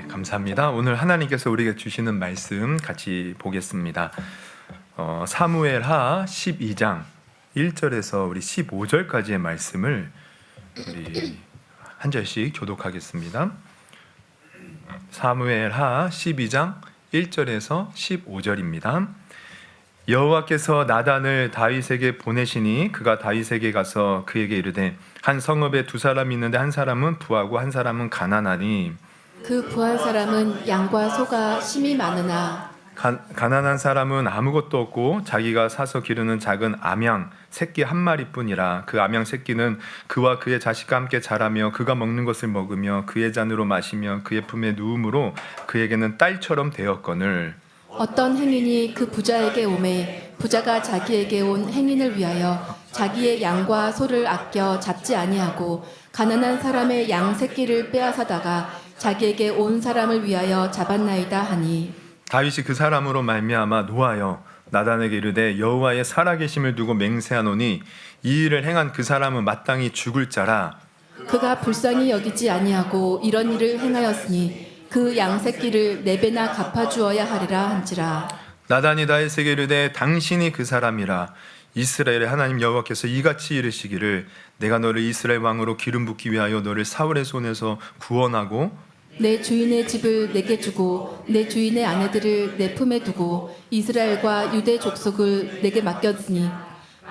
감사합니다. 오늘 하나님께서 우리에게 주시는 말씀 같이 보겠습니다. 사무엘하 12장 1절에서 우리 15절까지의 말씀을 우리 한 절씩 교독하겠습니다. 사무엘하 12장 1절에서 15절입니다. 여호와께서 나단을 다윗에게 보내시니 그가 다윗에게 가서 그에게 이르되 한 성읍에 두 사람이 있는데 한 사람은 부하고 한 사람은 가난하니 그 부한 사람은 양과 소가 심히 많으나 가난한 사람은 아무것도 없고 자기가 사서 기르는 작은 암양 새끼 한 마리뿐이라. 그 암양 새끼는 그와 그의 자식과 함께 자라며 그가 먹는 것을 먹으며 그의 잔으로 마시며 그의 품에 누움으로 그에게는 딸처럼 되었거늘. 어떤 행인이 그 부자에게 오매 부자가 자기에게 온 행인을 위하여 자기의 양과 소를 아껴 잡지 아니하고 가난한 사람의 양 새끼를 빼앗아다가 자기에게 온 사람을 위하여 잡았나이다 하니 다윗이 그 사람으로 말미암아 노하여 나단에게 이르되 여호와의 살아계심을 두고 맹세하노니 이 일을 행한 그 사람은 마땅히 죽을 자라. 그가 불쌍히 여기지 아니하고 이런 일을 행하였으니 그 양 새끼를 4배나 갚아주어야 하리라 한지라. 나단이 다윗에게 이르되 당신이 그 사람이라. 이스라엘의 하나님 여호와께서 이같이 이르시기를 내가 너를 이스라엘 왕으로 기름 붓기 위하여 너를 사울의 손에서 구원하고 내 주인의 집을 내게 주고 내 주인의 아내들을 내 품에 두고 이스라엘과 유대 족속을 내게 맡겼으니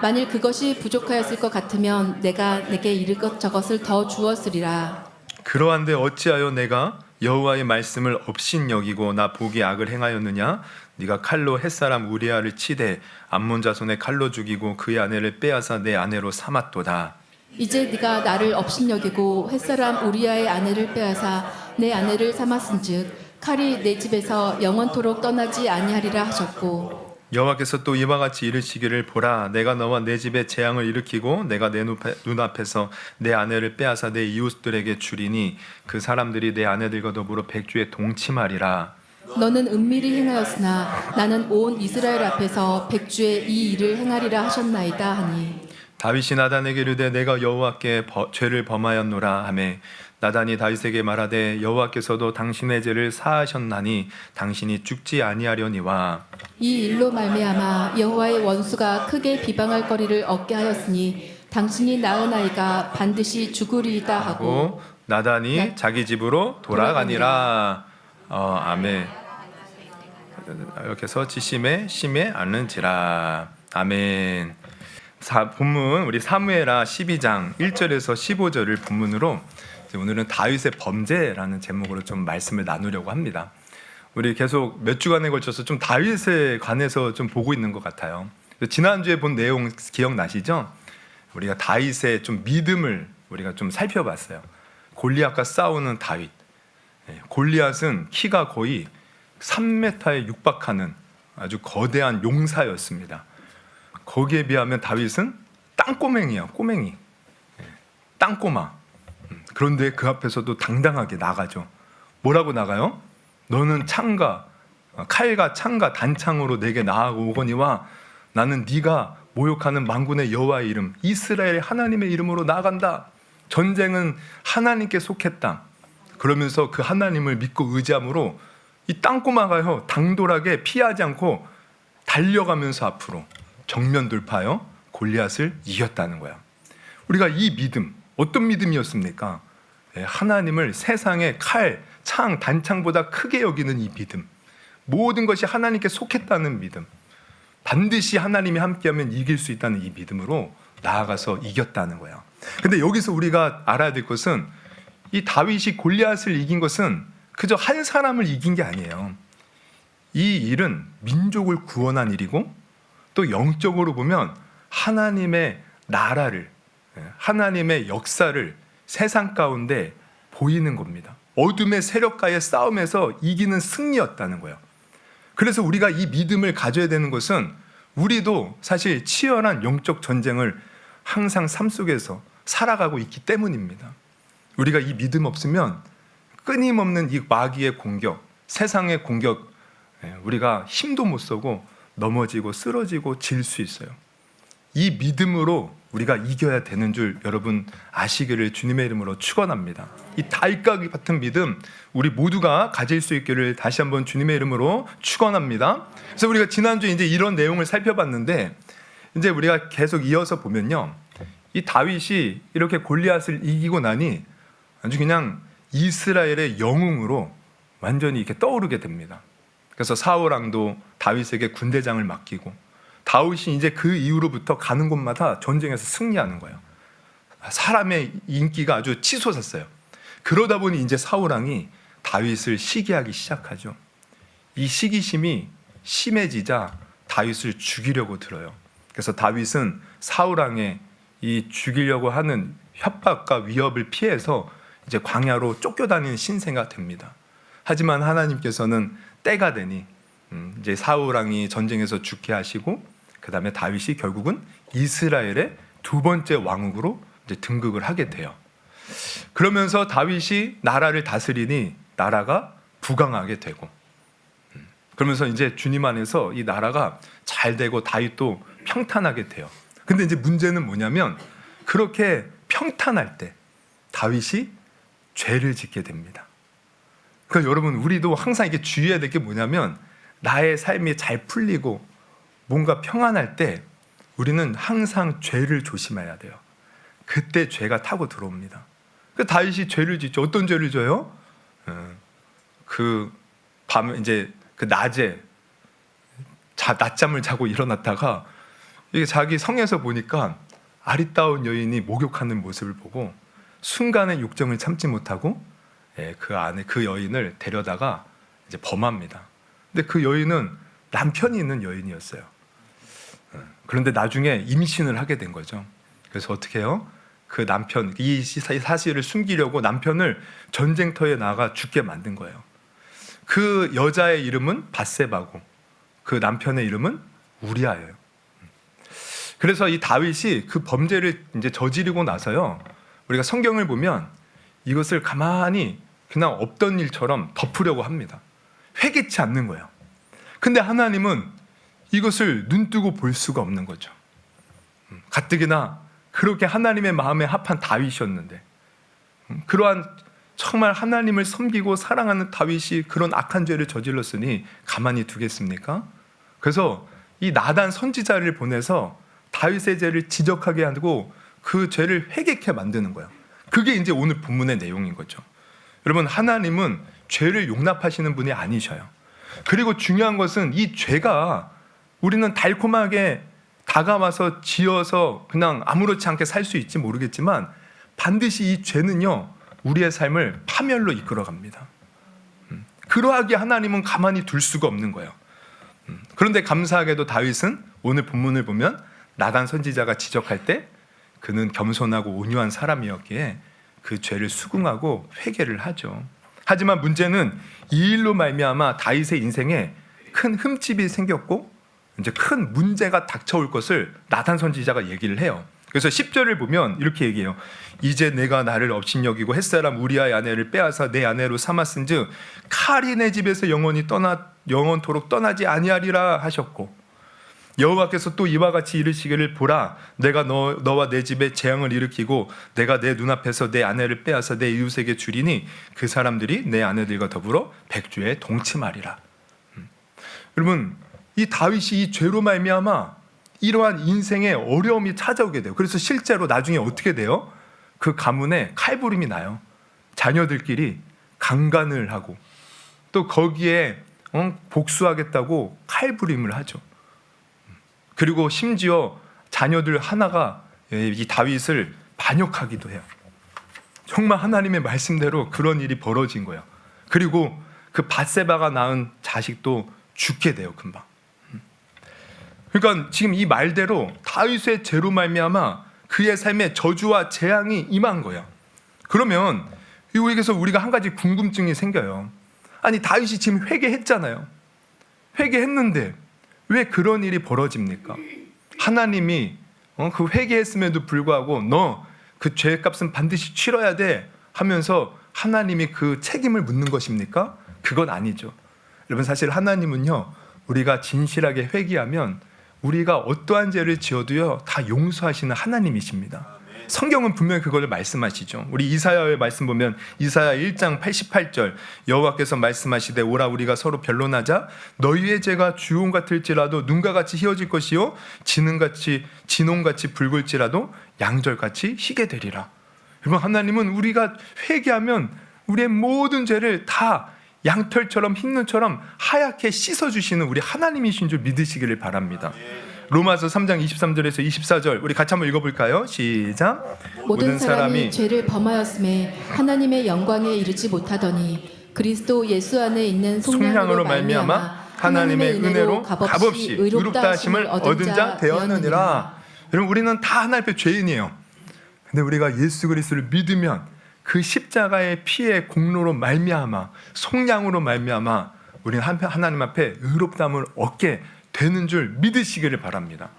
만일 그것이 부족하였을 것 같으면 내가 내게 이것저것을 더 주었으리라. 그러한데 어찌하여 내가 여호와의 말씀을 업신 여기고 나 보기에 악을 행하였느냐? 네가 칼로 햇사람 우리아를 치되 암몬 자손의 칼로 죽이고 그의 아내를 빼앗아 내 아내로 삼았도다. 이제 네가 나를 업신여기고 햇사람 우리아의 아내를 빼앗아 내 아내를 삼았은즉 칼이 내 집에서 영원토록 떠나지 아니하리라 하셨고 여호와께서 또 이와 같이 이르시기를 보라 내가 너와 내 집에 재앙을 일으키고 내가 내 눈앞에서 내 아내를 빼앗아 내 이웃들에게 주리니 그 사람들이 내 아내들과 더불어 백주에 동침하리라. 너는 은밀히 행하였으나 나는 온 이스라엘 앞에서 백주에 이 일을 행하리라 하셨나이다 하니 다윗이 나단에게 이르되 내가 여호와께 죄를 범하였노라 하매 나단이 다윗에게 말하되 여호와께서도 당신의 죄를 사하셨나니 당신이 죽지 아니하려니와. 이 일로 말미암아 여호와의 원수가 크게 비방할 거리를 얻게 하였으니 당신이 낳은 아이가 반드시 죽으리이다 하고 나단이 자기 집으로 돌아가니라. 아멘. 이렇게 해서 지심에 심에 않는지라. 아멘. 본문 우리 사무엘하 12장 1절에서 15절을 본문으로 오늘은 다윗의 범죄라는 제목으로 좀 말씀을 나누려고 합니다. 우리 계속 몇 주간에 걸쳐서 좀 다윗에 관해서 좀 보고 있는 것 같아요. 지난주에 본 내용 기억나시죠? 우리가 다윗의 좀 믿음을 우리가 좀 살펴봤어요. 골리앗과 싸우는 다윗. 골리앗은 키가 거의 3m에 육박하는 아주 거대한 용사였습니다. 거기에 비하면 다윗은 땅꼬맹이야, 꼬맹이. 땅꼬마. 그런데 그 앞에서도 당당하게 나가죠. 뭐라고 나가요? 너는 칼과 창과 단창으로 내게 나아오거니와 나는 네가 모욕하는 만군의 여호와의 이름 이스라엘의 하나님의 이름으로 나아간다. 전쟁은 하나님께 속했다. 그러면서 그 하나님을 믿고 의지함으로 이 땅꼬마가요 당돌하게 피하지 않고 달려가면서 앞으로 정면 돌파하여 골리앗을 이겼다는 거야. 우리가 이 믿음 어떤 믿음이었습니까? 하나님을 세상의 칼, 창, 단창보다 크게 여기는 이 믿음. 모든 것이 하나님께 속했다는 믿음. 반드시 하나님이 함께하면 이길 수 있다는 이 믿음으로 나아가서 이겼다는 거야. 근데 여기서 우리가 알아야 될 것은 이 다윗이 골리앗을 이긴 것은 그저 한 사람을 이긴 게 아니에요. 이 일은 민족을 구원한 일이고 또 영적으로 보면 하나님의 나라를, 하나님의 역사를 세상 가운데 보이는 겁니다. 어둠의 세력과의 싸움에서 이기는 승리였다는 거예요. 그래서 우리가 이 믿음을 가져야 되는 것은 우리도 사실 치열한 영적 전쟁을 항상 삶 속에서 살아가고 있기 때문입니다. 우리가 이 믿음 없으면 끊임없는 이 마귀의 공격, 세상의 공격, 우리가 힘도 못 쓰고 넘어지고 쓰러지고 질 수 있어요. 이 믿음으로 우리가 이겨야 되는 줄 여러분 아시기를 주님의 이름으로 축원합니다. 이 달가기 같은 믿음 우리 모두가 가질 수 있기를 다시 한번 주님의 이름으로 축원합니다. 그래서 우리가 지난주에 이제 이런 내용을 살펴봤는데 이제 우리가 계속 이어서 보면요, 이 다윗이 이렇게 골리앗을 이기고 나니 아주 그냥 이스라엘의 영웅으로 완전히 이렇게 떠오르게 됩니다. 그래서 사울 왕도 다윗에게 군대장을 맡기고 다윗이 이제 그 이후로부터 가는 곳마다 전쟁에서 승리하는 거예요. 사람의 인기가 아주 치솟았어요. 그러다 보니 이제 사울 왕이 다윗을 시기하기 시작하죠. 이 시기심이 심해지자 다윗을 죽이려고 들어요. 그래서 다윗은 사울 왕의 이 죽이려고 하는 협박과 위협을 피해서 이제 광야로 쫓겨다니는 신세가 됩니다. 하지만 하나님께서는 때가 되니 이제 사울 왕이 전쟁에서 죽게 하시고 그 다음에 다윗이 결국은 이스라엘의 두 번째 왕으로 이제 등극을 하게 돼요. 그러면서 다윗이 나라를 다스리니 나라가 부강하게 되고, 그러면서 이제 주님 안에서 이 나라가 잘 되고 다윗도 평탄하게 돼요. 근데 이제 문제는 뭐냐면 그렇게 평탄할 때 다윗이 죄를 짓게 됩니다. 그러니까 여러분 우리도 항상 이게 주의해야 될 게 뭐냐면 나의 삶이 잘 풀리고 뭔가 평안할 때 우리는 항상 죄를 조심해야 돼요. 그때 죄가 타고 들어옵니다. 그 다윗이 죄를 짓죠. 어떤 죄를 져요? 그 밤에 이제 그 낮에 낮잠을 자고 일어났다가 이게 자기 성에서 보니까 아리따운 여인이 목욕하는 모습을 보고 순간의 욕정을 참지 못하고 그 안에 그 여인을 데려다가 이제 범합니다. 근데 그 여인은 남편이 있는 여인이었어요. 그런데 나중에 임신을 하게 된 거죠. 그래서 어떻게 해요? 그 남편, 이 사실을 숨기려고 남편을 전쟁터에 나가 죽게 만든 거예요. 그 여자의 이름은 밧세바고 그 남편의 이름은 우리아예요. 그래서 이 다윗이 그 범죄를 이제 저지르고 나서요, 우리가 성경을 보면 이것을 가만히 그냥 없던 일처럼 덮으려고 합니다. 회개치 않는 거예요. 근데 하나님은 이것을 눈뜨고 볼 수가 없는 거죠. 가뜩이나 그렇게 하나님의 마음에 합한 다윗이었는데, 그러한 정말 하나님을 섬기고 사랑하는 다윗이 그런 악한 죄를 저질렀으니 가만히 두겠습니까? 그래서 이 나단 선지자를 보내서 다윗의 죄를 지적하게 하고 그 죄를 회개케 만드는 거예요. 그게 이제 오늘 본문의 내용인 거죠. 여러분, 하나님은 죄를 용납하시는 분이 아니셔요. 그리고 중요한 것은 이 죄가 우리는 달콤하게 다가와서 지어서 그냥 아무렇지 않게 살 수 있지 모르겠지만 반드시 이 죄는요 우리의 삶을 파멸로 이끌어갑니다. 그러하기에 하나님은 가만히 둘 수가 없는 거예요. 그런데 감사하게도 다윗은 오늘 본문을 보면 나단 선지자가 지적할 때 그는 겸손하고 온유한 사람이었기에 그 죄를 수긍하고 회개를 하죠. 하지만 문제는 이 일로 말미암아 다윗의 인생에 큰 흠집이 생겼고 이제 큰 문제가 닥쳐올 것을 나단 선지자가 얘기를 해요. 그래서 10절을 보면 이렇게 얘기해요. 이제 내가 나를 업신여기고 햇사람 우리아의 아내를 빼앗아 내 아내로 삼았은즉 칼이 내 집에서 영원토록 떠나지 아니하리라 하셨고, 여호와께서 또 이와 같이 이르시기를 보라, 내가 너와 내 집에 재앙을 일으키고 내가 내 눈앞에서 내 아내를 빼앗아 내 이웃에게 주리니 그 사람들이 내 아내들과 더불어 백주에 동침하리라. 여러분, 이 다윗이 이 죄로 말미암아 이러한 인생의 어려움이 찾아오게 돼요. 그래서 실제로 나중에 어떻게 돼요? 그 가문에 칼부림이 나요. 자녀들끼리 강간을 하고 또 거기에 복수하겠다고 칼부림을 하죠. 그리고 심지어 자녀들 하나가 이 다윗을 반역하기도 해요. 정말 하나님의 말씀대로 그런 일이 벌어진 거예요. 그리고 그 밧세바가 낳은 자식도 죽게 돼요, 금방. 그러니까 지금 이 말대로 다윗의 죄로 말미암아 그의 삶에 저주와 재앙이 임한 거예요. 그러면 여기서 우리가 한 가지 궁금증이 생겨요. 아니, 다윗이 지금 회개했잖아요. 회개했는데 왜 그런 일이 벌어집니까? 하나님이 그 회개했음에도 불구하고 너 그 죄값은 반드시 치러야 돼 하면서 하나님이 그 책임을 묻는 것입니까? 그건 아니죠. 여러분, 사실 하나님은요 우리가 진실하게 회개하면 우리가 어떠한 죄를 지어도요 다 용서하시는 하나님이십니다. 성경은 분명히 그걸 말씀하시죠. 우리 이사야의 말씀 보면 이사야 1장 88절 여호와께서 말씀하시되 오라 우리가 서로 변론하자 너희의 죄가 주홍 같을지라도 눈과 같이 희어질 것이요 진홍같이 붉을지라도 양절같이 희게 되리라. 여러분 하나님은 우리가 회개하면 우리의 모든 죄를 다 양털처럼 흰 눈처럼 하얗게 씻어주시는 우리 하나님이신 줄 믿으시기를 바랍니다. 로마서 3장 23절에서 24절 우리 같이 한번 읽어볼까요? 시작. 모든 사람이 죄를 범하였음에 하나님의 영광에 이르지 못하더니 그리스도 예수 안에 있는 속량으로 말미암아 하나님의 은혜로 값없이 의롭다 하심을 얻은 자 되었느니라. 여러분 우리는 다 하나님 앞에 죄인이에요. 근데 우리가 예수 그리스도를 믿으면 그 십자가의 피의 공로로 말미암아 속량으로 말미암아 우리는 하나님 앞에 의롭다함을 얻게 되는 줄 믿으시기를 바랍니다.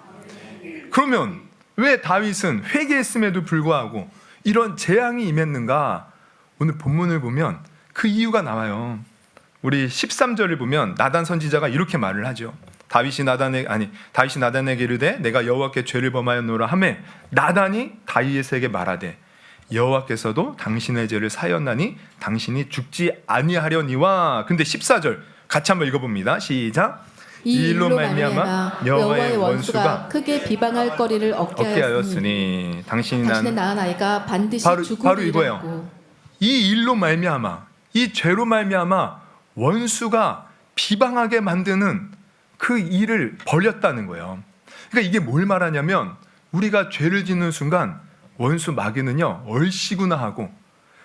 그러면 왜 다윗은 회개했음에도 불구하고 이런 재앙이 임했는가? 오늘 본문을 보면 그 이유가 나와요. 우리 13절을 보면 나단 선지자가 이렇게 말을 하죠. 다윗이 나단에게 이르되 내가 여호와께 죄를 범하였노라 하매 나단이 다윗에게 말하되 여호와께서도 당신의 죄를 사였나니 당신이 죽지 아니하려니와. 근데 14절 같이 한번 읽어봅니다. 시작. 이 일로 말미암아 여호와의 원수가 크게 비방할 거리를 얻게 하였으니 당신의 낳은 아이가 반드시 바로 이거예요. 이 일로 말미암아 이 죄로 말미암아 원수가 비방하게 만드는 그 일을 벌였다는 거예요. 그러니까 이게 뭘 말하냐면 우리가 죄를 짓는 순간 원수 마귀는요 얼씨구나 하고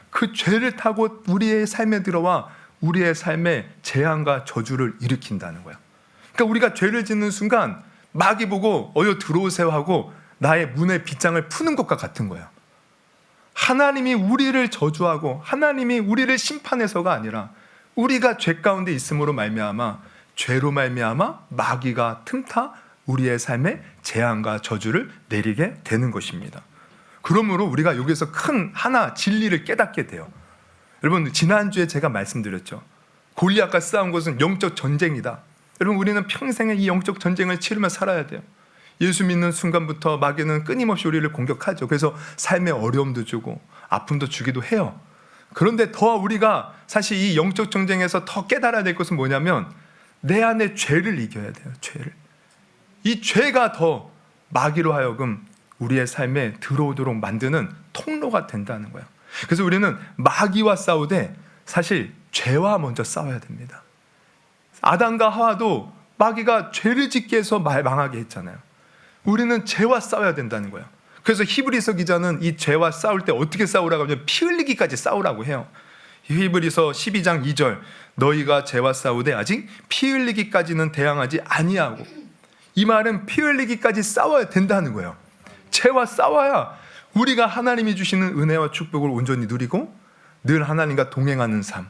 그 죄를 타고 우리의 삶에 들어와 우리의 삶에 재앙과 저주를 일으킨다는 거예요. 그러니까 우리가 죄를 짓는 순간 마귀 보고 어여 들어오세요 하고 나의 문의 빗장을 푸는 것과 같은 거예요. 하나님이 우리를 저주하고 하나님이 우리를 심판해서가 아니라 우리가 죄 가운데 있음으로 말미암아 죄로 말미암아 마귀가 틈타 우리의 삶에 재앙과 저주를 내리게 되는 것입니다. 그러므로 우리가 여기서 큰 하나 진리를 깨닫게 돼요. 여러분 지난주에 제가 말씀드렸죠. 골리앗과 싸운 것은 영적 전쟁이다. 여러분 우리는 평생에 이 영적 전쟁을 치르며 살아야 돼요. 예수 믿는 순간부터 마귀는 끊임없이 우리를 공격하죠. 그래서 삶에 어려움도 주고 아픔도 주기도 해요. 그런데 더 우리가 사실 이 영적 전쟁에서 더 깨달아야 될 것은 뭐냐면 내 안에 죄를 이겨야 돼요. 죄를. 이 죄가 더 마귀로 하여금 우리의 삶에 들어오도록 만드는 통로가 된다는 거예요. 그래서 우리는 마귀와 싸우되 사실 죄와 먼저 싸워야 됩니다. 아담과 하와도 마귀가 죄를 짓게 해서 망하게 했잖아요. 우리는 죄와 싸워야 된다는 거예요. 그래서 히브리서 기자는 이 죄와 싸울 때 어떻게 싸우라고 하면 피 흘리기까지 싸우라고 해요. 히브리서 12장 2절 너희가 죄와 싸우되 아직 피 흘리기까지는 대항하지 아니하고. 이 말은 피 흘리기까지 싸워야 된다는 거예요. 죄와 싸워야 우리가 하나님이 주시는 은혜와 축복을 온전히 누리고 늘 하나님과 동행하는 삶,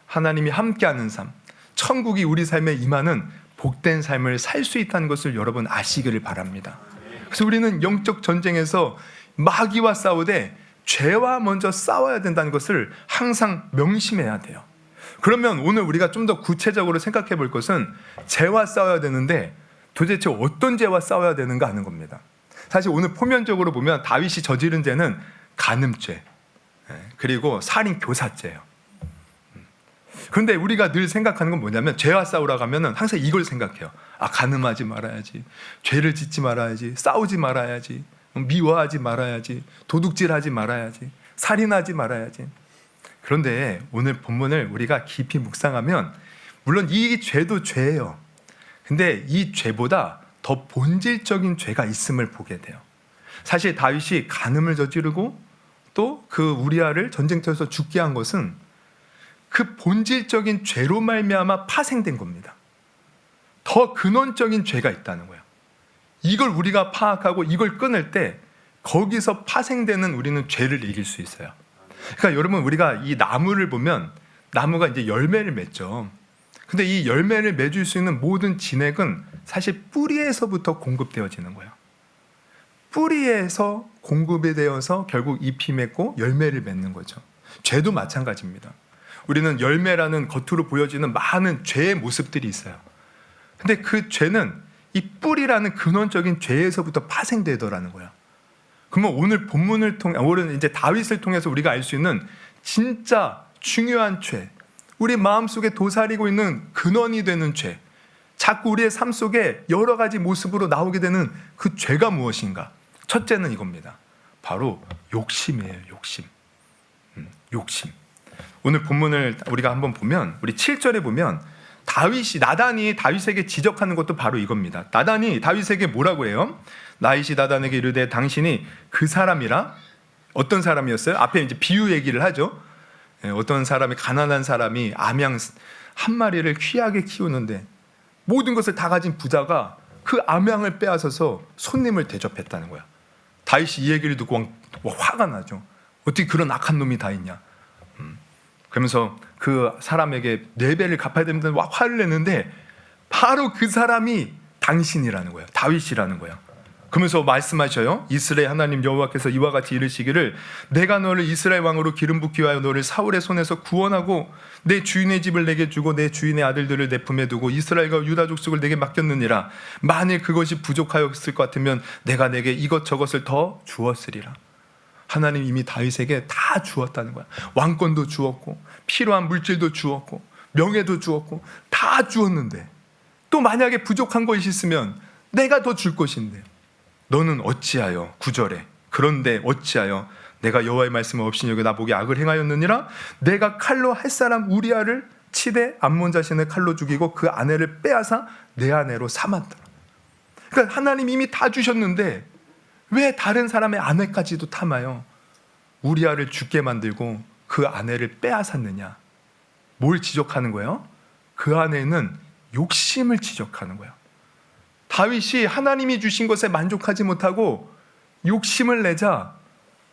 하나님이 함께하는 삶, 천국이 우리 삶에 임하는 복된 삶을 살 수 있다는 것을 여러분 아시기를 바랍니다. 그래서 우리는 영적 전쟁에서 마귀와 싸우되 죄와 먼저 싸워야 된다는 것을 항상 명심해야 돼요. 그러면 오늘 우리가 좀 더 구체적으로 생각해 볼 것은 죄와 싸워야 되는데 도대체 어떤 죄와 싸워야 되는가 하는 겁니다. 사실 오늘 표면적으로 보면 다윗이 저지른 죄는 간음죄 그리고 살인 교사죄예요. 그런데 우리가 늘 생각하는 건 뭐냐면 죄와 싸우라고 하면 항상 이걸 생각해요. 간음하지 말아야지, 죄를 짓지 말아야지, 싸우지 말아야지, 미워하지 말아야지, 도둑질하지 말아야지, 살인하지 말아야지. 그런데 오늘 본문을 우리가 깊이 묵상하면 물론 이 죄도 죄예요. 근데 이 죄보다 더 본질적인 죄가 있음을 보게 돼요. 사실 다윗이 간음을 저지르고 또 그 우리아를 전쟁터에서 죽게 한 것은 그 본질적인 죄로 말미암아 파생된 겁니다. 더 근원적인 죄가 있다는 거예요. 이걸 우리가 파악하고 이걸 끊을 때 거기서 파생되는 우리는 죄를 이길 수 있어요. 그러니까 여러분 우리가 이 나무를 보면 나무가 이제 열매를 맺죠. 근데 이 열매를 맺을 수 있는 모든 진액은 사실 뿌리에서부터 공급되어지는 거예요. 뿌리에서 공급이 되어서 결국 잎이 맺고 열매를 맺는 거죠. 죄도 마찬가지입니다. 우리는 열매라는 겉으로 보여지는 많은 죄의 모습들이 있어요. 근데 그 죄는 이 뿌리라는 근원적인 죄에서부터 파생되더라는 거야. 그러면 오늘 본문을 통해, 오늘 이제 다윗을 통해서 우리가 알 수 있는 진짜 중요한 죄, 우리 마음속에 도사리고 있는 근원이 되는 죄, 자꾸 우리의 삶 속에 여러 가지 모습으로 나오게 되는 그 죄가 무엇인가? 첫째는 이겁니다. 바로 욕심이에요. 욕심. 오늘 본문을 우리가 한번 보면, 우리 7절에 보면 나단이 다윗에게 지적하는 것도 바로 이겁니다. 나단이 다윗에게 뭐라고 해요? 나윗이 나단에게 이르되 당신이 그 사람이라. 어떤 사람이었어요? 앞에 이제 비유 얘기를 하죠. 어떤 사람이, 가난한 사람이 암양 한 마리를 귀하게 키우는데 모든 것을 다 가진 부자가 그 암양을 빼앗아서 손님을 대접했다는 거야. 다윗이 이 얘기를 듣고 화가 나죠. 어떻게 그런 악한 놈이 다 있냐. 그러면서 그 사람에게 4배를 갚아야 된다는 화를 내는데 바로 그 사람이 당신이라는 거예요. 다윗이라는 거예요. 그러면서 말씀하셔요. 이스라엘 하나님 여호와께서 이와 같이 이르시기를 내가 너를 이스라엘 왕으로 기름 붓기 위하여 너를 사울의 손에서 구원하고 내 주인의 집을 내게 주고 내 주인의 아들들을 내 품에 두고 이스라엘과 유다 족속을 내게 맡겼느니라. 만일 그것이 부족하였을 것 같으면 내가 내게 이것저것을 더 주었으리라. 하나님 이미 다윗에게 다 주었다는 거야. 왕권도 주었고 필요한 물질도 주었고 명예도 주었고 다 주었는데 또 만약에 부족한 것이 있으면 내가 더 줄 것인데 너는 어찌하여 9절에 그런데 어찌하여 내가 여호와의 말씀을 없이 여겨 나보기 악을 행하였느니라. 내가 칼로 할 사람 우리아를 치되 암몬 자신을 칼로 죽이고 그 아내를 빼앗아 내 아내로 삼았더라. 그러니까 하나님 이미 다 주셨는데 왜 다른 사람의 아내까지도 탐하여 우리아를 죽게 만들고 그 아내를 빼앗았느냐? 뭘 지적하는 거예요? 그 아내는 욕심을 지적하는 거예요. 다윗이 하나님이 주신 것에 만족하지 못하고 욕심을 내자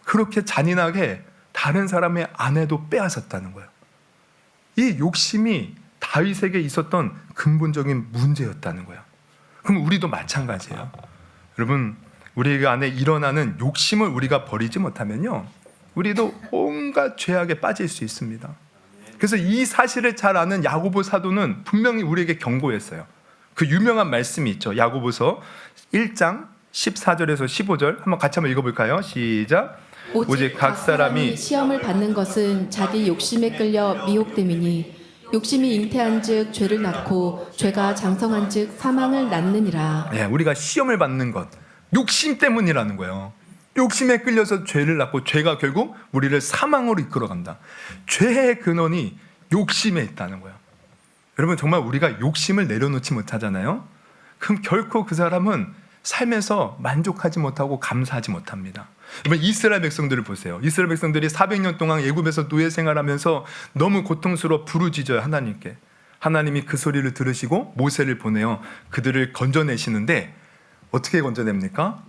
그렇게 잔인하게 다른 사람의 아내도 빼앗았다는 거예요. 이 욕심이 다윗에게 있었던 근본적인 문제였다는 거예요. 그럼 우리도 마찬가지예요. 여러분, 우리 안에 일어나는 욕심을 우리가 버리지 못하면요, 우리도 온갖 죄악에 빠질 수 있습니다. 그래서 이 사실을 잘 아는 야고보 사도는 분명히 우리에게 경고했어요. 그 유명한 말씀이 있죠. 야고보서 1장 14절에서 15절 한번 같이 한번 읽어볼까요? 시작. 오직 각 사람이 시험을 받는 것은 자기 욕심에 끌려 미혹됨이니 욕심이 잉태한즉 죄를 낳고 죄가 장성한즉 사망을 낳느니라. 네, 우리가 시험을 받는 것 욕심 때문이라는 거예요. 욕심에 끌려서 죄를 낳고 죄가 결국 우리를 사망으로 이끌어간다. 죄의 근원이 욕심에 있다는 거예요. 여러분, 정말 우리가 욕심을 내려놓지 못하잖아요. 그럼 결코 그 사람은 삶에서 만족하지 못하고 감사하지 못합니다. 여러분, 이스라엘 백성들을 보세요. 이스라엘 백성들이 400년 동안 애굽에서 노예 생활하면서 너무 고통스러워 부르짖어요, 하나님께. 하나님이 그 소리를 들으시고 모세를 보내요. 그들을 건져내시는데 어떻게 건져냅니까?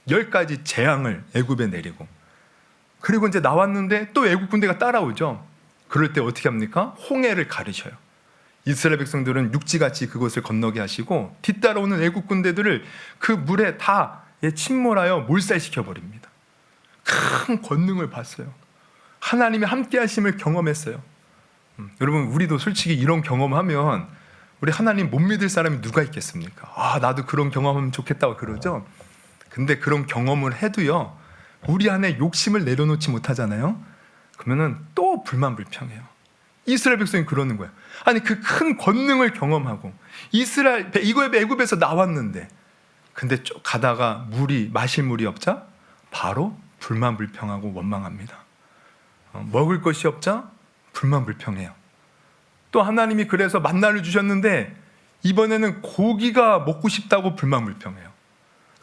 10가지 재앙을 애굽에 내리고, 그리고 이제 나왔는데 또 애굽 군대가 따라오죠. 그럴 때 어떻게 합니까? 홍해를 가르셔요. 이스라엘 백성들은 육지같이 그것을 건너게 하시고 뒤따라오는 애국 군대들을 그 물에 다 침몰하여 몰살시켜 버립니다. 큰 권능을 봤어요. 하나님의 함께 하심을 경험했어요. 여러분, 우리도 솔직히 이런 경험하면 우리 하나님 못 믿을 사람이 누가 있겠습니까? 나도 그런 경험하면 좋겠다고 그러죠. 근데 그런 경험을 해도요, 우리 안에 욕심을 내려놓지 못하잖아요. 그러면은 또 불만불평해요. 이스라엘 백성이 그러는 거예요. 아니, 그 큰 권능을 경험하고 애굽에서 나왔는데, 근데 쭉 가다가 마실 물이 없자 바로 불만불평하고 원망합니다. 먹을 것이 없자 불만불평해요. 또 하나님이 그래서 만나를 주셨는데 이번에는 고기가 먹고 싶다고 불만불평해요.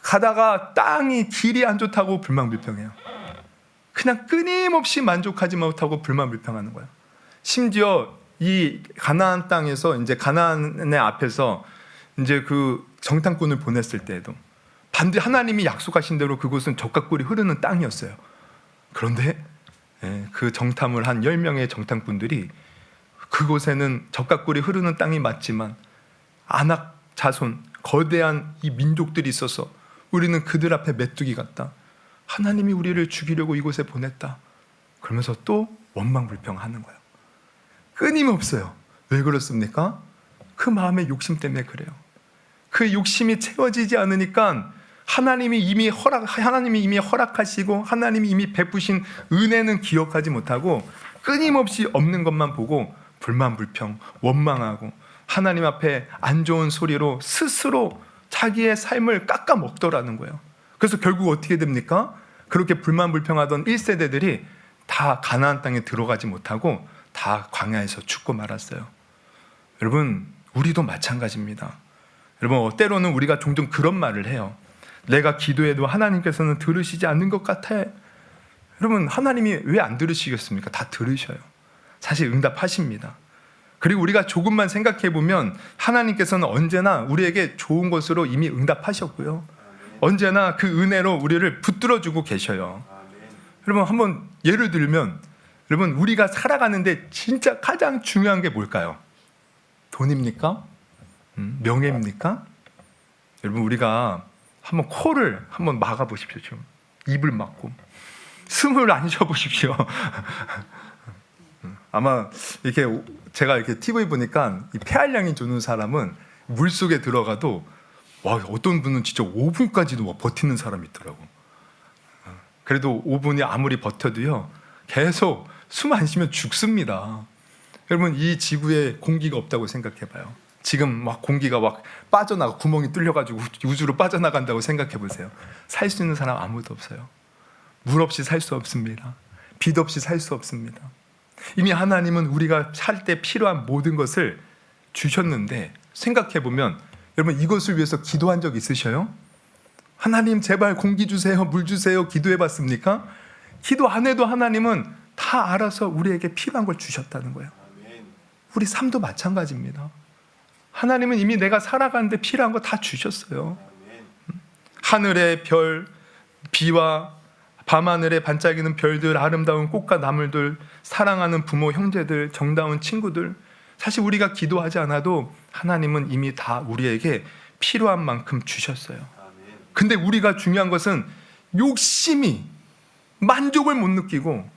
가다가 길이 안 좋다고 불만불평해요. 그냥 끊임없이 만족하지 못하고 불만불평하는 거예요. 심지어 이 가나안 땅에서 이제 가나안의 앞에서 이제 그 정탐꾼을 보냈을 때에도 반드시 하나님이 약속하신 대로 그곳은 젖과 꿀이 흐르는 땅이었어요. 그런데 그 정탐을 한 10명의 정탐꾼들이 그곳에는 젖과 꿀이 흐르는 땅이 맞지만 아낙 자손 거대한 이 민족들이 있어서 우리는 그들 앞에 메뚜기 같다. 하나님이 우리를 죽이려고 이곳에 보냈다. 그러면서 또 원망불평하는 거예요. 끊임없어요. 왜 그렇습니까? 그 마음의 욕심 때문에 그래요. 그 욕심이 채워지지 않으니까 하나님이 이미 허락하시고 하나님이 이미 베푸신 은혜는 기억하지 못하고 끊임없이 없는 것만 보고 불만불평, 원망하고 하나님 앞에 안 좋은 소리로 스스로 자기의 삶을 깎아먹더라는 거예요. 그래서 결국 어떻게 됩니까? 그렇게 불만불평하던 1세대들이 다 가나안 땅에 들어가지 못하고 다 광야에서 죽고 말았어요. 여러분, 우리도 마찬가지입니다. 여러분, 때로는 우리가 종종 그런 말을 해요. 내가 기도해도 하나님께서는 들으시지 않는 것 같아. 여러분, 하나님이 왜 안 들으시겠습니까? 다 들으셔요. 사실 응답하십니다. 그리고 우리가 조금만 생각해 보면 하나님께서는 언제나 우리에게 좋은 것으로 이미 응답하셨고요. 언제나 그 은혜로 우리를 붙들어주고 계셔요. 여러분, 한번 예를 들면 여러분, 우리가 살아가는데 진짜 가장 중요한 게 뭘까요? 돈입니까? 명예입니까? 여러분, 우리가 한번 코를 한번 막아보십시오. 좀 입을 막고 숨을 안 쉬어보십시오. 아마 이렇게 제가 이렇게 TV 보니까 이 폐활량이 좋은 사람은 물 속에 들어가도 와, 어떤 분은 진짜 5분까지도 막 버티는 사람이 있더라고. 그래도 5분이 아무리 버텨도요, 계속 숨 안 쉬면 죽습니다. 여러분, 이 지구에 공기가 없다고 생각해봐요. 지금 막 공기가 막 빠져나가, 구멍이 뚫려가지고 우주로 빠져나간다고 생각해보세요. 살 수 있는 사람 아무도 없어요. 물 없이 살 수 없습니다. 빛 없이 살 수 없습니다. 이미 하나님은 우리가 살 때 필요한 모든 것을 주셨는데, 생각해보면 여러분, 이것을 위해서 기도한 적 있으셔요? 하나님 제발 공기 주세요, 물 주세요 기도해봤습니까? 기도 안 해도 하나님은 다 알아서 우리에게 필요한 걸 주셨다는 거예요. 우리 삶도 마찬가지입니다. 하나님은 이미 내가 살아가는데 필요한 거 다 주셨어요. 하늘의 별, 비와 밤하늘에 반짝이는 별들, 아름다운 꽃과 나물들, 사랑하는 부모, 형제들, 정다운 친구들, 사실 우리가 기도하지 않아도 하나님은 이미 다 우리에게 필요한 만큼 주셨어요. 근데 우리가 중요한 것은 욕심이 만족을 못 느끼고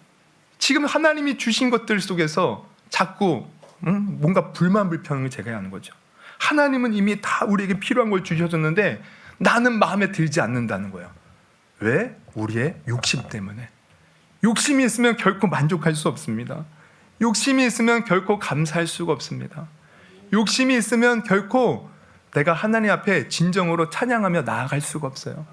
지금 하나님이 주신 것들 속에서 자꾸 뭔가 불만불평을 제가 하는 거죠. 하나님은 이미 다 우리에게 필요한 걸 주셨는데 나는 마음에 들지 않는다는 거예요. 왜? 우리의 욕심 때문에. 욕심이 있으면 결코 만족할 수 없습니다. 욕심이 있으면 결코 감사할 수가 없습니다. 욕심이 있으면 결코 내가 하나님 앞에 진정으로 찬양하며 나아갈 수가 없어요.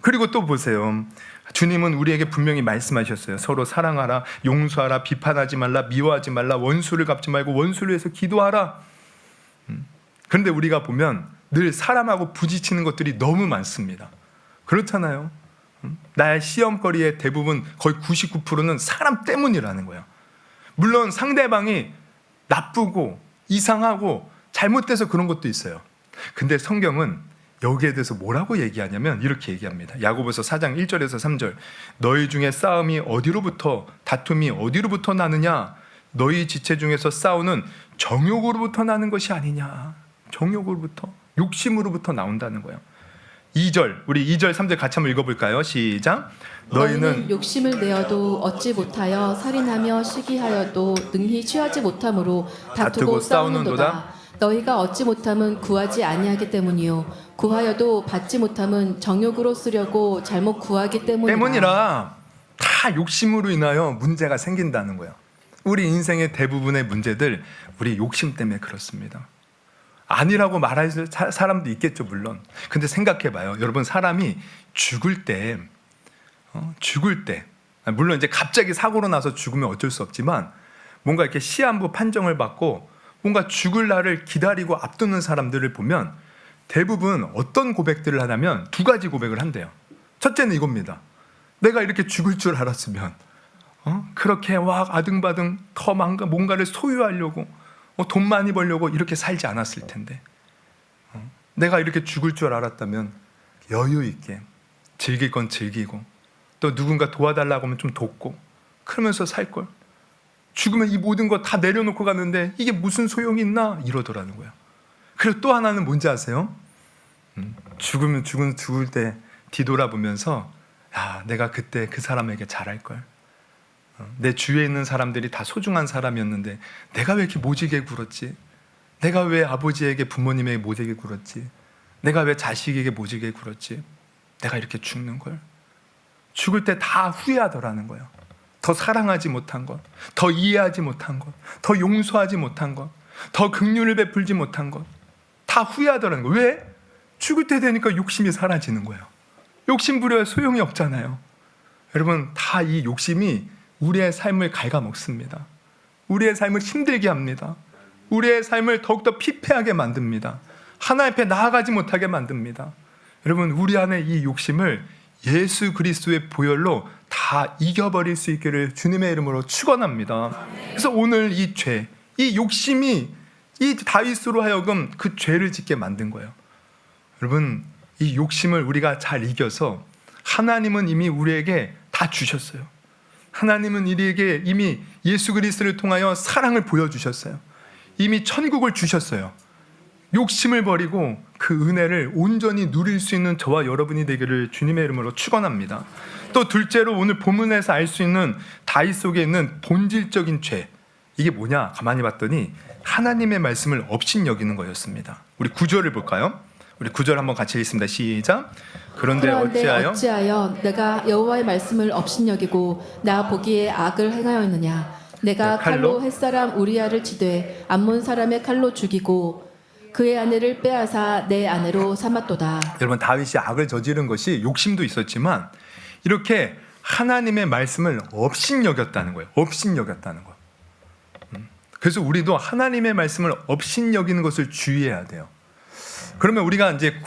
그리고 또 보세요. 주님은 우리에게 분명히 말씀하셨어요. 서로 사랑하라, 용서하라, 비판하지 말라, 미워하지 말라, 원수를 갚지 말고 원수를 위해서 기도하라. 그런데 우리가 보면 늘 사람하고 부딪히는 것들이 너무 많습니다. 그렇잖아요. 나의 시험거리의 대부분 거의 99%는 사람 때문이라는 거예요. 물론 상대방이 나쁘고 이상하고 잘못돼서 그런 것도 있어요. 근데 성경은 여기에 대해서 뭐라고 얘기하냐면 이렇게 얘기합니다. 야고보서 4장 1절에서 3절. 너희 중에 다툼이 어디로부터 나느냐? 너희 지체 중에서 싸우는 정욕으로부터 나는 것이 아니냐? 정욕으로부터, 욕심으로부터 나온다는 거예요. 2절, 우리 2절 3절 같이 한번 읽어볼까요? 시작. 너희는 욕심을 내어도 얻지 못하여 살인하며 시기하여도 능히 취하지 못함으로 다투고 싸우는도다. 너희가 얻지 못함은 구하지 아니하기 때문이요 구하여도 받지 못함은 정욕으로 쓰려고 잘못 구하기 때문이라. 다 욕심으로 인하여 문제가 생긴다는 거예요. 우리 인생의 대부분의 문제들 우리 욕심 때문에 그렇습니다. 아니라고 말할 사람도 있겠죠, 물론. 근데 생각해봐요. 여러분, 사람이 죽을 때 물론 이제 갑자기 사고로 나서 죽으면 어쩔 수 없지만 뭔가 이렇게 시한부 판정을 받고 뭔가 죽을 날을 기다리고 앞두는 사람들을 보면 대부분 어떤 고백들을 하냐면 두 가지 고백을 한대요. 첫째는 이겁니다. 내가 이렇게 죽을 줄 알았으면 그렇게 막 아등바등 더 뭔가를 소유하려고 돈 많이 벌려고 이렇게 살지 않았을 텐데, 내가 이렇게 죽을 줄 알았다면 여유 있게 즐길 건 즐기고 또 누군가 도와달라고 하면 좀 돕고 그러면서 살걸. 죽으면 이 모든 거 다 내려놓고 갔는데 이게 무슨 소용이 있나 이러더라는 거예요. 그리고 또 하나는 뭔지 아세요? 죽을 때 뒤돌아보면서 내가 그때 그 사람에게 잘할걸. 내 주위에 있는 사람들이 다 소중한 사람이었는데 내가 왜 이렇게 모지게 굴었지? 내가 왜 아버지에게 부모님에게 모지게 굴었지? 내가 왜 자식에게 모질게 굴었지? 내가 이렇게 죽는 걸. 죽을 때 다 후회하더라는 거예요. 더 사랑하지 못한 것, 더 이해하지 못한 것, 더 용서하지 못한 것, 더 긍휼을 베풀지 못한 것, 다 후회하더라는 거예요. 왜? 죽을 때 되니까 욕심이 사라지는 거예요. 욕심 부려야 소용이 없잖아요. 여러분, 다 이 욕심이 우리의 삶을 갉아먹습니다. 우리의 삶을 힘들게 합니다. 우리의 삶을 더욱더 피폐하게 만듭니다. 하나님 앞에 나아가지 못하게 만듭니다. 여러분, 우리 안에 이 욕심을 예수 그리스도의 보혈로 다 이겨버릴 수 있기를 주님의 이름으로 축원합니다. 그래서 오늘 이 죄, 이 욕심이 이 다윗으로 하여금 그 죄를 짓게 만든 거예요. 여러분, 이 욕심을 우리가 잘 이겨서 하나님은 이미 우리에게 다 주셨어요. 하나님은 우리에게 이미 예수 그리스도를 통하여 사랑을 보여주셨어요. 이미 천국을 주셨어요. 욕심을 버리고 그 은혜를 온전히 누릴 수 있는 저와 여러분이 되기를 주님의 이름으로 축원합니다. 또 둘째로 오늘 본문에서 알 수 있는 다윗 속에 있는 본질적인 죄, 이게 뭐냐? 가만히 봤더니 하나님의 말씀을 업신여기는 거였습니다. 우리 9절을 볼까요? 우리 9절 한번 같이 읽습니다. 시작. 그런데 어찌하여 내가 여호와의 말씀을 업신여기고 나 보기에 악을 행하였느냐? 내가 칼로 햇사람 우리아를 치되 암몬 사람의 칼로 죽이고 그의 아내를 빼앗아 내 아내로 삼았도다. 여러분, 다윗이 악을 저지른 것이 욕심도 있었지만 이렇게 하나님의 말씀을 업신여겼다는 거예요. 업신여겼다는 거. 그래서 우리도 하나님의 말씀을 업신여기는 것을 주의해야 돼요. 그러면 우리가 이제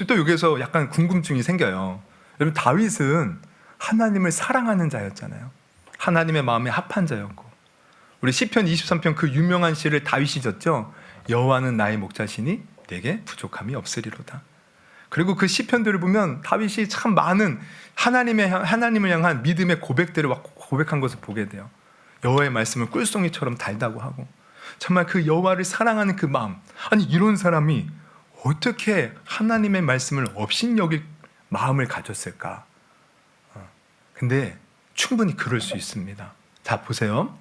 또 여기서 약간 궁금증이 생겨요. 여러분, 다윗은 하나님을 사랑하는 자였잖아요. 하나님의 마음에 합한 자였고, 우리 시편 23편 그 유명한 시를 다윗이 졌죠. 여호와는 나의 목자시니 내게 부족함이 없으리로다. 그리고 그 시편들을 보면 다윗이 참 많은 하나님을 향한 믿음의 고백들을 고백한 것을 보게 돼요. 여호와의 말씀을 꿀송이처럼 달다고 하고, 정말 그 여호와를 사랑하는 그 마음, 아니 이런 사람이 어떻게 하나님의 말씀을 업신여길 마음을 가졌을까? 근데 충분히 그럴 수 있습니다. 자, 보세요.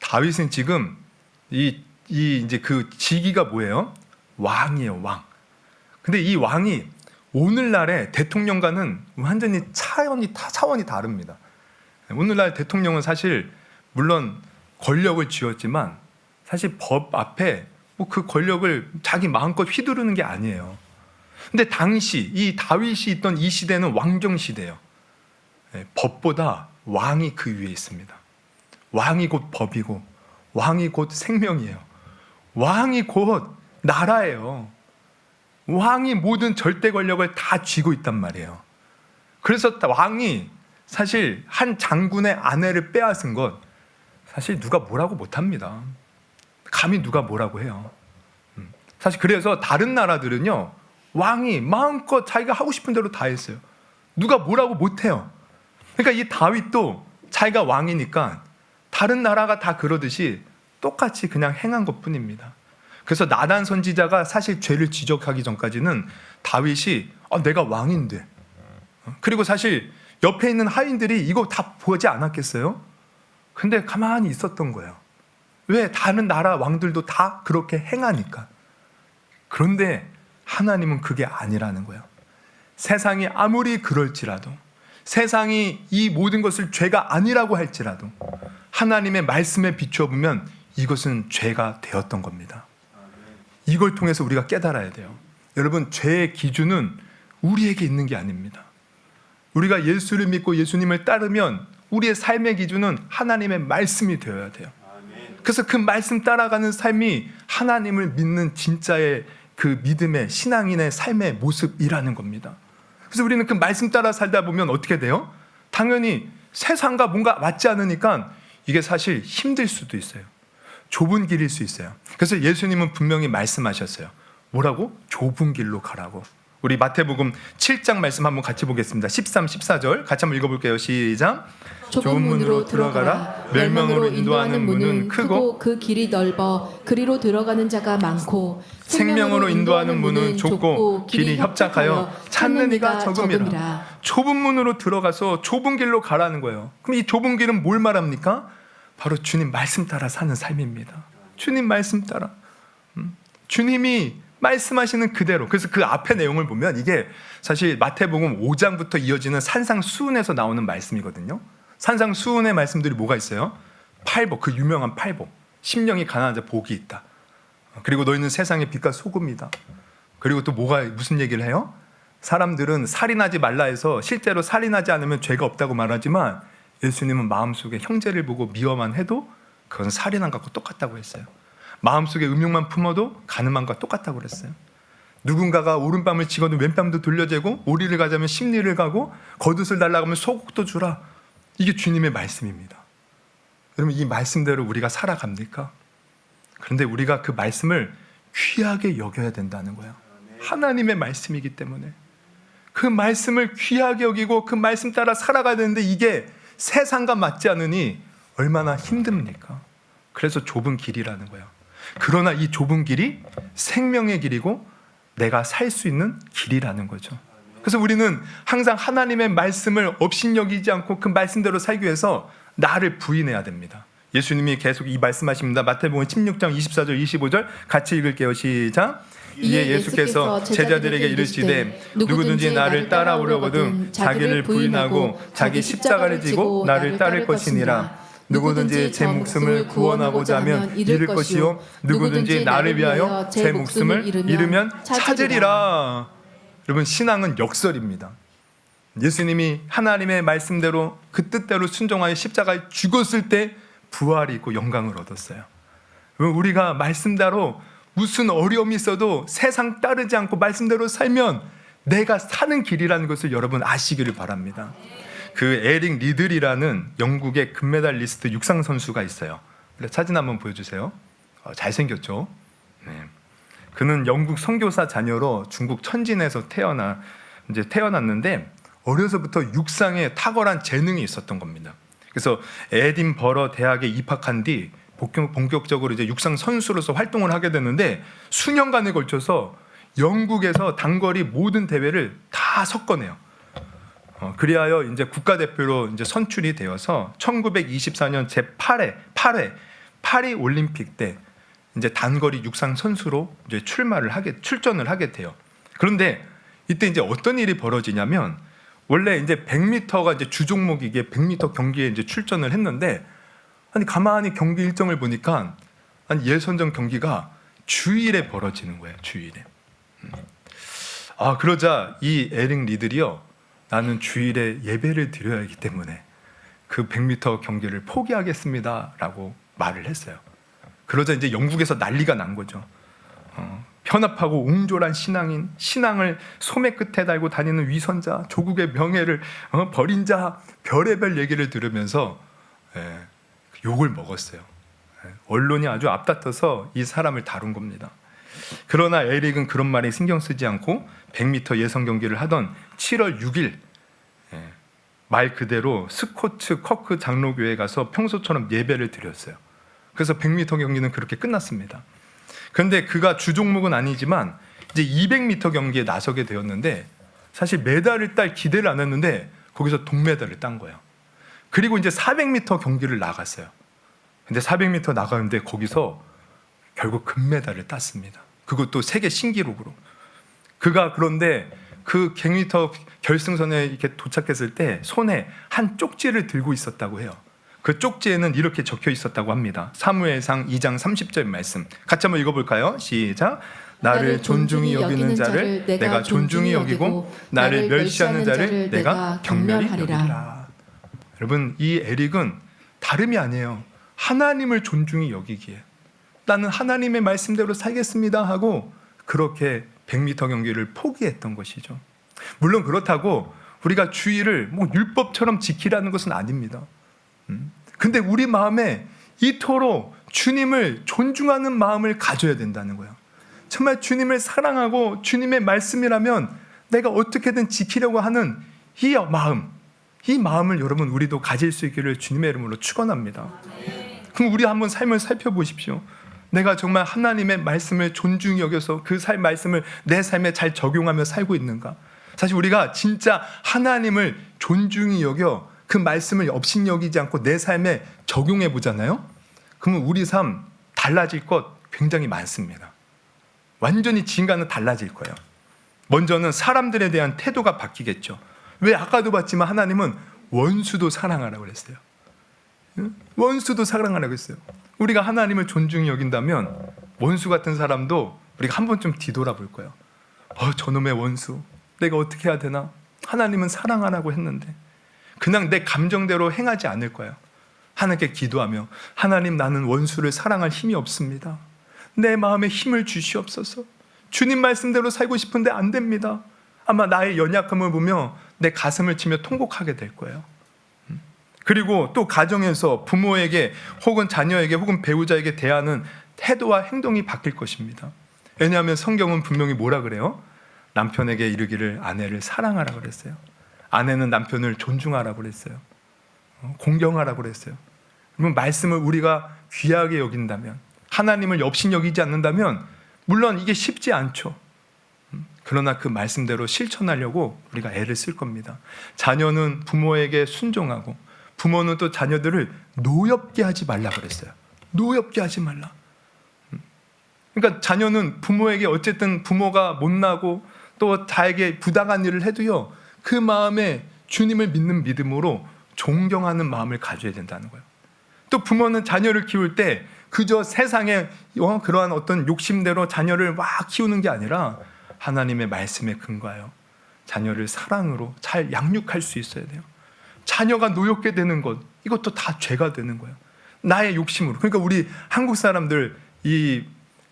다윗은 지금 이제 그 직위가 뭐예요? 왕이에요, 왕. 근데 이 왕이 오늘날의 대통령과는 완전히 차원이 다릅니다. 오늘날 대통령은 사실 물론 권력을 쥐었지만 사실 법 앞에 뭐 그 권력을 자기 마음껏 휘두르는 게 아니에요. 근데 당시 이 다윗이 있던 이 시대는 왕정 시대예요. 법보다 왕이 그 위에 있습니다. 왕이 곧 법이고 왕이 곧 생명이에요. 왕이 곧 나라예요. 왕이 모든 절대 권력을 다 쥐고 있단 말이에요. 그래서 왕이 사실 한 장군의 아내를 빼앗은 것, 사실 누가 뭐라고 못합니다. 감히 누가 뭐라고 해요. 사실 그래서 다른 나라들은요, 왕이 마음껏 자기가 하고 싶은 대로 다 했어요. 누가 뭐라고 못해요. 그러니까 이 다윗도 자기가 왕이니까 다른 나라가 다 그러듯이 똑같이 그냥 행한 것뿐입니다. 그래서 나단 선지자가 사실 죄를 지적하기 전까지는 다윗이 내가 왕인데, 그리고 사실 옆에 있는 하인들이 이거 다 보지 않았겠어요? 근데 가만히 있었던 거예요. 왜? 다른 나라 왕들도 다 그렇게 행하니까. 그런데 하나님은 그게 아니라는 거예요. 세상이 아무리 그럴지라도, 세상이 이 모든 것을 죄가 아니라고 할지라도 하나님의 말씀에 비추어 보면 이것은 죄가 되었던 겁니다. 이걸 통해서 우리가 깨달아야 돼요. 여러분, 죄의 기준은 우리에게 있는 게 아닙니다. 우리가 예수를 믿고 예수님을 따르면 우리의 삶의 기준은 하나님의 말씀이 되어야 돼요. 그래서 그 말씀 따라가는 삶이 하나님을 믿는 진짜의 그 믿음의 신앙인의 삶의 모습이라는 겁니다. 그래서 우리는 그 말씀 따라 살다 보면 어떻게 돼요? 당연히 세상과 뭔가 맞지 않으니까 이게 사실 힘들 수도 있어요. 좁은 길일 수 있어요. 그래서 예수님은 분명히 말씀하셨어요. 뭐라고? 좁은 길로 가라고. 우리 마태복음 7장 말씀 한번 같이 보겠습니다. 13, 14절 같이 한번 읽어볼게요. 시작. 좁은 문으로 들어가라. 멸망으로 인도하는 문은 크고 그 길이 넓어 그리로 들어가는 자가 많고 생명으로 인도하는 문은 좁고 길이 협착하여 찾는 이가 적음이라. 좁은 문으로 들어가서 좁은 길로 가라는 거예요. 그럼 이 좁은 길은 뭘 말합니까? 바로 주님 말씀 따라 사는 삶입니다. 주님 말씀 따라. 주님이 말씀하시는 그대로. 그래서 그 앞에 내용을 보면 이게 사실 마태복음 5장부터 이어지는 산상수훈에서 나오는 말씀이거든요. 산상수훈의 말씀들이 뭐가 있어요? 팔복, 그 유명한 팔복. 심령이 가난한 자 복이 있다. 그리고 너희는 세상의 빛과 소금이다. 그리고 또 무슨 얘기를 해요? 사람들은 살인하지 말라 해서 실제로 살인하지 않으면 죄가 없다고 말하지만 예수님은 마음속에 형제를 보고 미워만 해도 그건 살인한 것과 똑같다고 했어요. 마음속에 음욕만 품어도 간음함과 똑같다고 그랬어요. 누군가가 오른밤을 치거든 왼밤도 돌려재고 오리를 가자면 십리를 가고 겉옷을 달라고 하면 속옷도 주라. 이게 주님의 말씀입니다. 여러분, 이 말씀대로 우리가 살아갑니까? 그런데 우리가 그 말씀을 귀하게 여겨야 된다는 거예요. 하나님의 말씀이기 때문에 그 말씀을 귀하게 여기고 그 말씀 따라 살아가야 되는데 이게 세상과 맞지 않으니 얼마나 힘듭니까? 그래서 좁은 길이라는 거예요. 그러나 이 좁은 길이 생명의 길이고 내가 살 수 있는 길이라는 거죠. 그래서 우리는 항상 하나님의 말씀을 업신여기지 않고 그 말씀대로 살기 위해서 나를 부인해야 됩니다. 예수님이 계속 이 말씀하십니다. 마태복음 16장 24절 25절 같이 읽을게요. 시작. 이에 예수께서 제자들에게 이르시되 누구든지 나를 따라오려거든 자기를 부인하고 자기 십자가를 지고 나를 따를 것이니라. 누구든지 제 목숨을 구원하고자 하면 잃을 것이요 누구든지 나를 위하여 제 목숨을 잃으면 찾으리라. 여러분, 신앙은 역설입니다. 예수님이 하나님의 말씀대로 그 뜻대로 순종하여 십자가에 죽었을 때 부활이 있고 영광을 얻었어요. 우리가 말씀대로 무슨 어려움이 있어도 세상 따르지 않고 말씀대로 살면 내가 사는 길이라는 것을 여러분 아시기를 바랍니다. 그 에릭 리들이라는 영국의 금메달리스트 육상 선수가 있어요. 사진 한번 보여주세요. 잘생겼죠? 네. 그는 영국 선교사 자녀로 중국 천진에서 태어났는데 어려서부터 육상에 탁월한 재능이 있었던 겁니다. 그래서 에딘버러 대학에 입학한 뒤 본격적으로 이제 육상 선수로서 활동을 하게 됐는데 수년간에 걸쳐서 영국에서 단거리 모든 대회를 다 섞어내요. 그리하여 이제 국가대표로 이제 선출이 되어서 1924년 제8회 파리 올림픽 때 이제 단거리 육상 선수로 이제 출전을 하게 돼요. 그런데 이때 이제 어떤 일이 벌어지냐면 원래 이제 100m가 이제 주 종목이기에 100m 경기에 이제 출전을 했는데 아니 가만히 경기 일정을 보니까 아니 예선전 경기가 주일에 벌어지는 거예요. 주일에. 그러자 이 에릭 리들이요. 나는 주일에 예배를 드려야 하기 때문에 그 100m 경기를 포기하겠습니다라고 말을 했어요. 그러자 이제 영국에서 난리가 난 거죠. 편합하고 옹졸한 신앙인, 신앙을 소매 끝에 달고 다니는 위선자, 조국의 명예를 버린 자, 별의별 얘기를 들으면서 욕을 먹었어요. 언론이 아주 앞다퉈서 이 사람을 다룬 겁니다. 그러나 에릭은 그런 말에 신경 쓰지 않고 100m 예선 경기를 하던 7월 6일 말 그대로 스코츠 커크 장로교회에 가서 평소처럼 예배를 드렸어요. 그래서 100m 경기는 그렇게 끝났습니다. 그런데 그가 주 종목은 아니지만 이제 200m 경기에 나서게 되었는데 사실 메달을 딸 기대를 안 했는데 거기서 동메달을 딴 거예요. 그리고 이제 400m 경기를 나갔어요. 근데 400m 나가는데 거기서 결국 금메달을 땄습니다. 그것도 세계 신기록으로. 그가 그런데 그 100m 결승선에 이렇게 도착했을 때 손에 한 쪽지를 들고 있었다고 해요. 그 쪽지에는 이렇게 적혀 있었다고 합니다. 사무엘상 2장 30절 말씀. 같이 한번 읽어볼까요? 시작. 나를 존중히 여기는 자를 내가 존중히 여기고 나를 멸시하는 자를 내가 경멸히 여기리라. 여러분, 이 에릭은 다름이 아니에요. 하나님을 존중히 여기기에 나는 하나님의 말씀대로 살겠습니다 하고 그렇게 100m 경기를 포기했던 것이죠. 물론 그렇다고 우리가 주의를 뭐 율법처럼 지키라는 것은 아닙니다. 근데 우리 마음에 이토록 주님을 존중하는 마음을 가져야 된다는 거예요. 정말 주님을 사랑하고 주님의 말씀이라면 내가 어떻게든 지키려고 하는 이 마음을 여러분 우리도 가질 수 있기를 주님의 이름으로 축원합니다. 그럼 우리 한번 삶을 살펴보십시오. 내가 정말 하나님의 말씀을 존중히 여겨서 그 말씀을 내 삶에 잘 적용하며 살고 있는가? 사실 우리가 진짜 하나님을 존중히 여겨 그 말씀을 업신여기지 않고 내 삶에 적용해 보잖아요. 그러면 우리 삶 달라질 것 굉장히 많습니다. 완전히 지금과는 달라질 거예요. 먼저는 사람들에 대한 태도가 바뀌겠죠. 왜? 아까도 봤지만 하나님은 원수도 사랑하라고 그랬어요. 원수도 사랑하라고 했어요. 우리가 하나님을 존중히 여긴다면 원수 같은 사람도 우리가 한 번쯤 뒤돌아볼 거예요. 저놈의 원수, 내가 어떻게 해야 되나? 하나님은 사랑하라고 했는데 그냥 내 감정대로 행하지 않을 거예요. 하나님께 기도하며, 하나님, 나는 원수를 사랑할 힘이 없습니다. 내 마음에 힘을 주시옵소서. 주님 말씀대로 살고 싶은데 안 됩니다. 아마 나의 연약함을 보며 내 가슴을 치며 통곡하게 될 거예요. 그리고 또 가정에서 부모에게 혹은 자녀에게 혹은 배우자에게 대하는 태도와 행동이 바뀔 것입니다. 왜냐하면 성경은 분명히 뭐라 그래요? 남편에게 이르기를 아내를 사랑하라 그랬어요. 아내는 남편을 존중하라고 그랬어요. 공경하라고 그랬어요. 그러면 말씀을 우리가 귀하게 여긴다면, 하나님을 업신여기지 않는다면 물론 이게 쉽지 않죠. 그러나 그 말씀대로 실천하려고 우리가 애를 쓸 겁니다. 자녀는 부모에게 순종하고, 부모는 또 자녀들을 노엽게 하지 말라 그랬어요. 노엽게 하지 말라. 그러니까 자녀는 부모에게 어쨌든 부모가 못나고 또 자에게 부당한 일을 해도요, 그 마음에 주님을 믿는 믿음으로 존경하는 마음을 가져야 된다는 거예요. 또 부모는 자녀를 키울 때 그저 세상에 그러한 어떤 욕심대로 자녀를 막 키우는 게 아니라 하나님의 말씀에 근거하여 자녀를 사랑으로 잘 양육할 수 있어야 돼요. 자녀가 노엽게 되는 것, 이것도 다 죄가 되는 거예요. 나의 욕심으로. 그러니까 우리 한국 사람들 이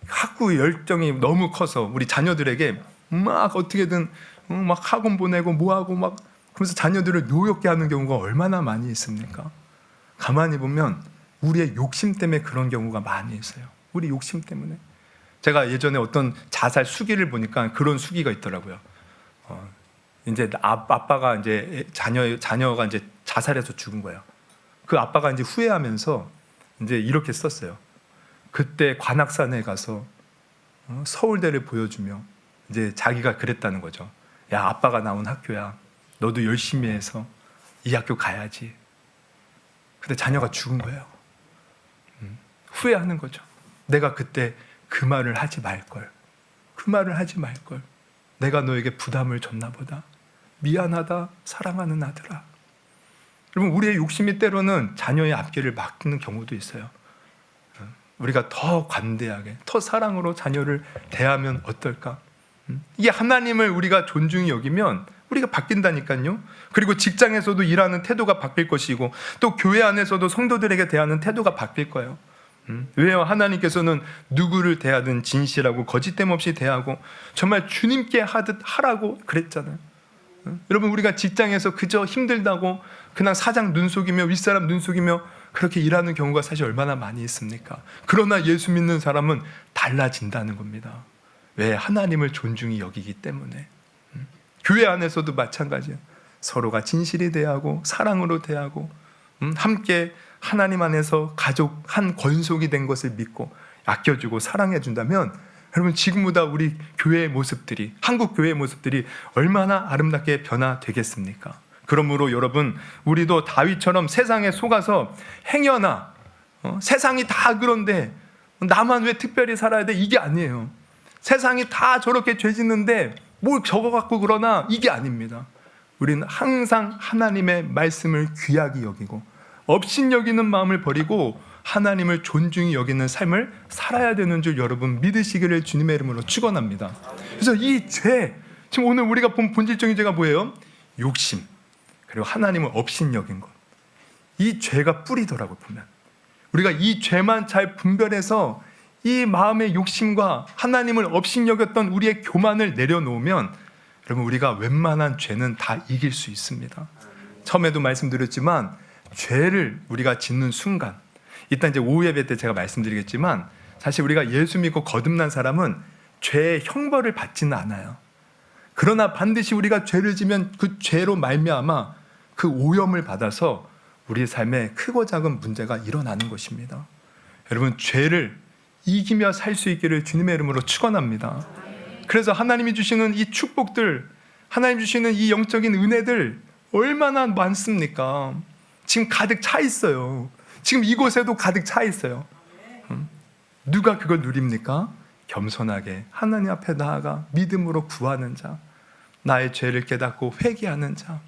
학구 열정이 너무 커서 우리 자녀들에게 막 어떻게든 막 학원 보내고 뭐하고 막 그러면서 자녀들을 노엽게 하는 경우가 얼마나 많이 있습니까? 가만히 보면 우리의 욕심 때문에 그런 경우가 많이 있어요. 우리 욕심 때문에. 제가 예전에 어떤 자살 수기를 보니까 그런 수기가 있더라고요. 이제 아빠가 이제 자녀가 이제 자살해서 죽은 거예요. 그 아빠가 이제 후회하면서 이제 이렇게 썼어요. 그때 관악산에 가서 서울대를 보여주며 이제 자기가 그랬다는 거죠. 야, 아빠가 나온 학교야. 너도 열심히 해서 이 학교 가야지. 근데 자녀가 죽은 거예요. 후회하는 거죠. 내가 그때 그 말을 하지 말걸. 그 말을 하지 말걸. 내가 너에게 부담을 줬나 보다. 미안하다, 사랑하는 아들아. 여러분, 우리의 욕심이 때로는 자녀의 앞길을 막는 경우도 있어요. 우리가 더 관대하게, 더 사랑으로 자녀를 대하면 어떨까? 이게 하나님을 우리가 존중히 여기면 우리가 바뀐다니까요. 그리고 직장에서도 일하는 태도가 바뀔 것이고, 또 교회 안에서도 성도들에게 대하는 태도가 바뀔 거예요. 왜요? 하나님께서는 누구를 대하든 진실하고 거짓됨 없이 대하고 정말 주님께 하듯 하라고 그랬잖아요. 여러분, 우리가 직장에서 그저 힘들다고 그냥 사장 눈속이며 윗사람 눈속이며 그렇게 일하는 경우가 사실 얼마나 많이 있습니까? 그러나 예수 믿는 사람은 달라진다는 겁니다. 왜? 하나님을 존중히 여기기 때문에. 교회 안에서도 마찬가지예요. 서로가 진실이 대하고 사랑으로 대하고 함께 하나님 안에서 가족 한 권속이 된 것을 믿고 아껴주고 사랑해준다면, 여러분, 지금보다 우리 교회의 모습들이, 한국 교회의 모습들이 얼마나 아름답게 변화되겠습니까? 그러므로 여러분, 우리도 다윗처럼 세상에 속아서 행여나 세상이 다 그런데 나만 왜 특별히 살아야 돼? 이게 아니에요. 세상이 다 저렇게 죄 짓는데 뭘 적어 갖고 그러나 이게 아닙니다. 우리는 항상 하나님의 말씀을 귀하게 여기고 업신여기는 마음을 버리고 하나님을 존중히 여기는 삶을 살아야 되는 줄 여러분 믿으시기를 주님의 이름으로 축원합니다. 그래서 이 죄, 지금 오늘 우리가 본 본질적인 죄가 뭐예요? 욕심, 그리고 하나님을 업신여긴 것. 이 죄가 뿌리더라고 보면. 우리가 이 죄만 잘 분별해서 이 마음의 욕심과 하나님을 업신여겼던 우리의 교만을 내려놓으면, 여러분, 우리가 웬만한 죄는 다 이길 수 있습니다. 처음에도 말씀드렸지만 죄를 우리가 짓는 순간, 이따 이제 오후 예배 때 제가 말씀드리겠지만, 사실 우리가 예수 믿고 거듭난 사람은 죄의 형벌을 받지는 않아요. 그러나 반드시 우리가 죄를 지면 그 죄로 말미암아 그 오염을 받아서 우리의 삶에 크고 작은 문제가 일어나는 것입니다. 여러분, 죄를 이기며 살 수 있기를 주님의 이름으로 축원합니다. 그래서 하나님이 주시는 이 축복들, 하나님 주시는 이 영적인 은혜들 얼마나 많습니까? 지금 가득 차 있어요. 지금 이곳에도 가득 차 있어요. 누가 그걸 누립니까? 겸손하게 하나님 앞에 나아가 믿음으로 구하는 자, 나의 죄를 깨닫고 회개하는 자,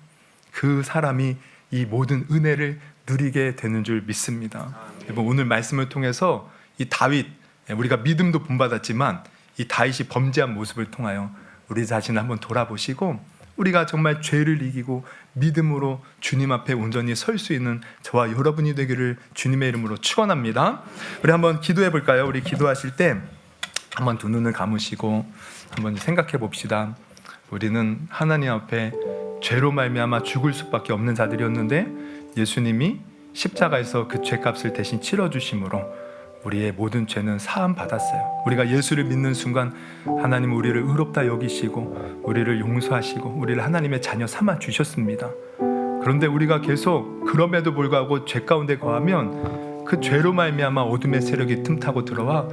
그 사람이 이 모든 은혜를 누리게 되는 줄 믿습니다. 여러분, 오늘 말씀을 통해서 이 다윗, 우리가 믿음도 본받았지만 이 다윗이 범죄한 모습을 통하여 우리 자신을 한번 돌아보시고 우리가 정말 죄를 이기고 믿음으로 주님 앞에 온전히 설 수 있는 저와 여러분이 되기를 주님의 이름으로 축원합니다. 우리 한번 기도해 볼까요? 우리 기도하실 때 한번 두 눈을 감으시고 한번 생각해 봅시다. 우리는 하나님 앞에 죄로 말미암아 죽을 수밖에 없는 자들이었는데 예수님이 십자가에서 그 죄값을 대신 치러주심으로 우리의 모든 죄는 사함 받았어요. 우리가 예수를 믿는 순간 하나님은 우리를 의롭다 여기시고 우리를 용서하시고 우리를 하나님의 자녀 삼아 주셨습니다. 그런데 우리가 계속 그럼에도 불구하고 죄 가운데 거하면 그 죄로 말미암아 어둠의 세력이 틈타고 들어와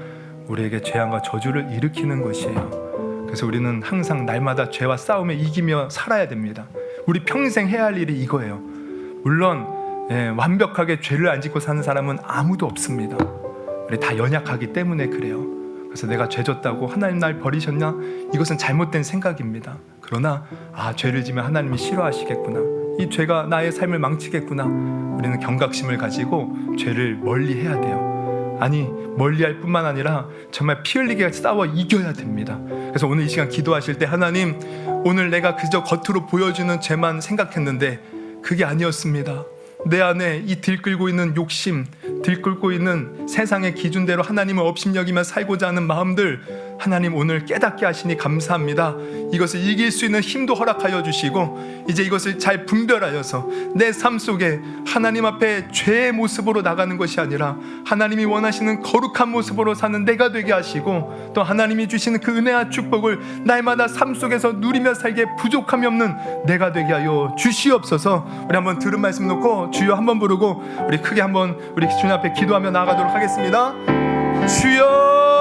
우리에게 재앙과 저주를 일으키는 것이에요. 그래서 우리는 항상 날마다 죄와 싸움에 이기며 살아야 됩니다. 우리 평생 해야 할 일이 이거예요. 물론 완벽하게 죄를 안 짓고 사는 사람은 아무도 없습니다. 우리 다 연약하기 때문에 그래요. 그래서 내가 죄 졌다고 하나님 날 버리셨냐? 이것은 잘못된 생각입니다. 그러나 죄를 지면 하나님이 싫어하시겠구나, 이 죄가 나의 삶을 망치겠구나, 우리는 경각심을 가지고 죄를 멀리해야 돼요. 아니, 멀리할 뿐만 아니라 정말 피 흘리게 싸워 이겨야 됩니다. 그래서 오늘 이 시간 기도하실 때 하나님, 오늘 내가 그저 겉으로 보여주는 죄만 생각했는데 그게 아니었습니다. 내 안에 이 들끓고 있는 욕심, 들끓고 있는 세상의 기준대로 하나님을 업신여기며 살고자 하는 마음들, 하나님 오늘 깨닫게 하시니 감사합니다. 이것을 이길 수 있는 힘도 허락하여 주시고 이제 이것을 잘 분별하여서 내 삶 속에 하나님 앞에 죄의 모습으로 나가는 것이 아니라 하나님이 원하시는 거룩한 모습으로 사는 내가 되게 하시고, 또 하나님이 주시는 그 은혜와 축복을 날마다 삶 속에서 누리며 살게 부족함이 없는 내가 되게 하여 주시옵소서. 우리 한번 들은 말씀 놓고 주여 한번 부르고 우리 크게 한번 우리 주님 앞에 기도하며 나아가도록 하겠습니다. 주여